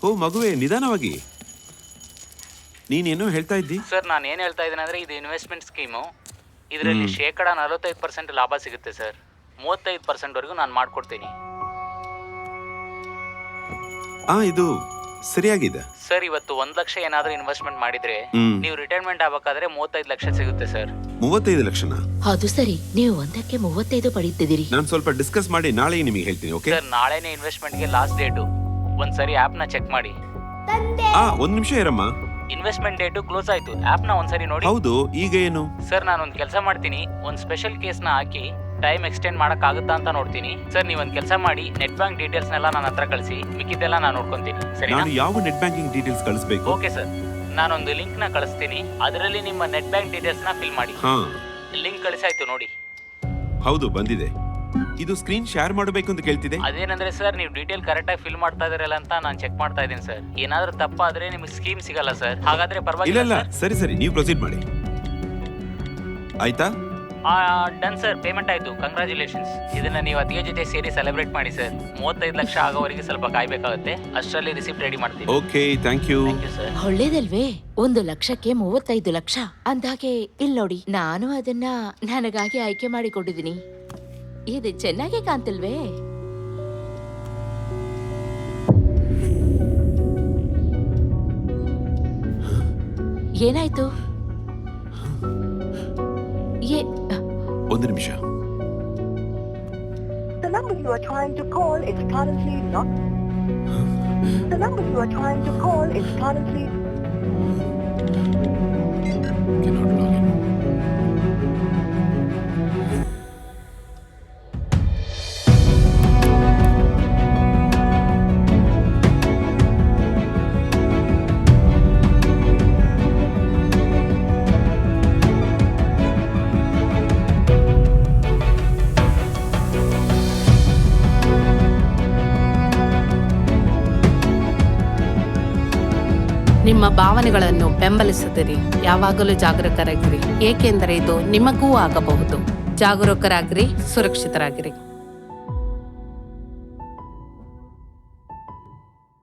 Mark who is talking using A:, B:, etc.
A: ಓ ಮಗುವೆ, ನಿಧಾನವಾಗಿ. ನೀನೇನೋ ಹೇಳ್ತಾ ಇದ್ದಿ?
B: ಸರ್ ನಾನು ಏನು ಹೇಳ್ತಾ ಇದ್ದೀನಿ ಅಂದರೆ ಇದು ಇನ್ವೆಸ್ಟ್ಮೆಂಟ್ ಸ್ಕೀಮು. ಇದರಲ್ಲಿ 45% ಲಾಭ ಸಿಗುತ್ತೆ ಸರ್. 35%ವರೆಗೂ ನಾನು ಮಾಡಿಕೊಡ್ತೀನಿ.
A: ಇದು ಸರಿಯಾಗಿದೆ
B: ಸರ್ ಇವತ್ತು 1 ಲಕ್ಷ ಏನಾದರೂ ಇನ್ವೆಸ್ಟ್ಮೆಂಟ್ ಮಾಡಿದ್ರೆ ನೀವು ರಿಟೈರ್ಮೆಂಟ್ ಆಗಬೇಕಾದ್ರೆ 35 ಲಕ್ಷ ಸಿಗುತ್ತೆ ಸರ್.
A: 35 ಲಕ್ಷನಾ?
C: ಅದು ಸರಿ, ನೀವು 1ಕ್ಕೆ 35 ಪಡೀತಿದ್ದೀರಿ.
A: ನಾನು ಸ್ವಲ್ಪ ಡಿಸ್ಕಸ್ ಮಾಡಿ ನಾಳೆ ನಿಮಗೆ ಹೇಳ್ತೀನಿ. ಓಕೆ
B: ಸರ್ ನಾಳೆನೇ ಇನ್ವೆಸ್ಟ್ಮೆಂಟ್ಗೆ ಲಾಸ್ಟ್ ಡೇಟು. ಒಂದ್ಸರಿ ಆ್ಯಪ್ನ ಚೆಕ್ ಮಾಡಿ.
A: ಒಂದು ನಿಮಿಷ ಇರಮ್ಮ.
B: ಇನ್ವೆಸ್ಟ್ಮೆಂಟ್ ಡೇಟು ಕ್ಲೋಸ್ ಆಯ್ತು. ಆ್ಯಪ್ನ ಒಂದ್ಸರಿ ನೋಡಿ.
A: ಹೌದು, ಈಗ ಏನು?
B: ಸರ್ ನಾನೊಂದು ಕೆಲಸ ಮಾಡ್ತೀನಿ, ಒಂದು ಸ್ಪೆಷಲ್ ಕೇಸ್ನ ಹಾಕಿ ಟೈಮ್ ಎಕ್ಸ್ಟೆಂಡ್ ಮಾಡೋಕ್ಕಾಗುತ್ತಾ ಅಂತ ನೋಡ್ತೀನಿ. ಸರ್ ನೀವೊಂದು ಕೆಲಸ ಮಾಡಿ, ನೆಟ್ ಬ್ಯಾಂಕ್ ಡೀಟೇಲ್ಸ್ನೆಲ್ಲ ನನ್ನ ಹತ್ರ ಕಳಿಸಿ, ಮಿಕ್ಕಿದ್ದೆಲ್ಲ ನಾನು ನೋಡ್ಕೊತೀನಿ. ಸರಿ,
A: ನಾನು ಯಾವ ನೆಟ್ ಬ್ಯಾಂಕಿಂಗ್ ಡೀಟೇಲ್ಸ್ ಕಳಿಸಬೇಕು?
B: ಓಕೆ ಸರ್, ನಾನೊಂದು ಲಿಂಕ್ನ ಕಳಿಸ್ತೀನಿ, ಅದರಲ್ಲಿ ನಿಮ್ಮ ನೆಟ್ ಬ್ಯಾಂಕ್ ಡೀಟೇಲ್ಸ್ನ ಫಿಲ್ ಮಾಡಿ. ಲಿಂಕ್ ಕಳಿಸಾಯ್ತು ನೋಡಿ.
A: ಹೌದು, ಬಂದಿದೆ. ಇದು ಸ್ಕ್ರೀನ್ ಶೇರ್ ಮಾಡಬೇಕು ಅಂತ ಕೇಳ್ತಿದೆ.
B: ಅದೇನಂದ್ರೆ ಸರ್ ನೀವು ಡೀಟೇಲ್ ಕರೆಕ್ಟಾಗಿ ಫಿಲ್ ಮಾಡ್ತಾ ಇದ್ದೀರಲ್ಲ ಅಂತ ನಾನು ಚೆಕ್ ಮಾಡ್ತಾ ಇದ್ದೀನಿ ಸರ್. ಏನಾದರೂ ತಪ್ಪಾದ್ರೆ ನಿಮಗೆ ಸ್ಕೀಮ್ ಸಿಗಲ್ಲ ಸರ್. ಹಾಗಾದ್ರೆ ಪರವಾಗಿಲ್ಲ.
A: ಇಲ್ಲ, ಸರಿ, ನೀವು ಪ್ರೊಸೀಡ್ ಮಾಡಿ. ಆಯ್ತಾ?
B: ಡನ್ ಸರ್, ಪೇಮೆಂಟ್ ಆಯ್ತು. ಕಂಗ್ರ್ಯಾಚುಲೇಷನ್ಸ್. ಇದನ್ನ ನೀವು ಅತಿಗೆ ಜೊತೆ ಸೇರಿ ಸೆಲೆಬ್ರೇಟ್ ಮಾಡಿ ಸರ್. 35 ಲಕ್ಷ ಆಗೋವರೆಗೆ ಸ್ವಲ್ಪ ಕಾಯ್ಬೇಕಾಗುತ್ತೆ. ಅಷ್ಟರಲ್ಲಿ ರಿಸಿಪ್ಟ್ ರೆಡಿ ಮಾಡ್ತೀನಿ.
A: Okay, thank you
B: sir.
C: ಒಳ್ಳೇದಲ್ವೇ? 1 ಲಕ್ಷಕ್ಕೆ 35 ಲಕ್ಷ ಅಂದಾಗೆ ಇಲ್ಲಿ ನೋಡಿ, ನಾನು ಅದನ್ನ ನನಗಾಗಿ ಆಯ್ಕೆ ಮಾಡಿಕೊಂಡಿದ್ದೀನಿ. ಇದು ಚೆನ್ನಾಗಿ ಕಾಣ್ತಿಲ್ವೇ? ಏನಾಯ್ತು?
A: ಒಂದು ನಿಮಿಷ.
D: The number you are trying to call is currently not. The number you are trying to call is currently.
A: Cannot log in.
E: ನಿಮ್ಮ ಭಾವನೆಗಳನ್ನು ಬೆಂಬಲಿಸುತ್ತಿರಿ. ಯಾವಾಗಲೂ ಜಾಗರೂಕರಾಗಿರಿ, ಏಕೆಂದರೆ ಇದು ನಿಮಗೂ ಆಗಬಹುದು. ಜಾಗರೂಕರಾಗಿರಿ, ಸುರಕ್ಷಿತರಾಗಿರಿ.